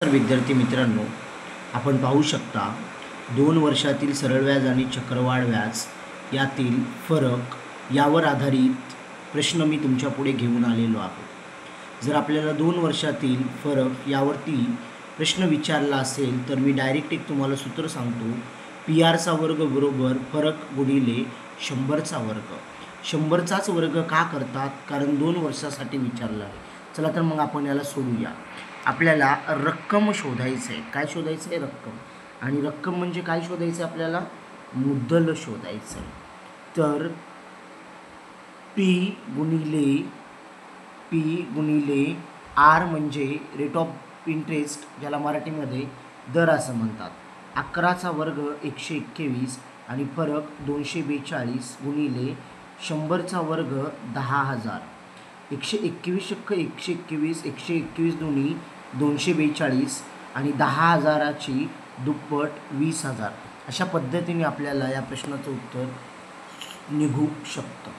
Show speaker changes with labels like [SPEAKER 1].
[SPEAKER 1] तर विद्यार्थी मित्रांनो, आपण पाहू शकता 2 वर्षातील सरळ व्याज आणि चक्रवाढ व्याज यातील फरक यावर आधारित प्रश्न मी तुमच्यापुढे घेऊन आलेलो आहे. जर आपल्याला 2 वर्षातील फरक यावरती प्रश्न विचारला असेल तर मी डायरेक्ट एक तुम्हाला सूत्र सांगतो. PR चा वर्ग बरोबर फरक गुणिले 100चा वर्ग. 100चाच वर्ग का करतात? कारण 2 वर्षासाठी विचारलं आहे. चला तर मग आपण याला सोडूया. आपल्याला रक्कम शोधायचं आहे. काय शोधायचं आहे? रक्कम. आणि रक्कम म्हणजे काय शोधायचं आहे आपल्याला? मुद्दल शोधायचं आहे. तर P गुणिले R म्हणजे रेट ऑफ इंटरेस्ट, ज्याला मराठीमध्ये दर असं म्हणतात. 11चा वर्ग 121 आणि फरक 242 गुणिले 100चा वर्ग 10,000. 121 × 121, 121 दोन्ही 242 आणि 10,000ची दुप्पट 20,000. अशा पद्धतीने आपल्याला या प्रश्नाचं उत्तर निघू शकतं.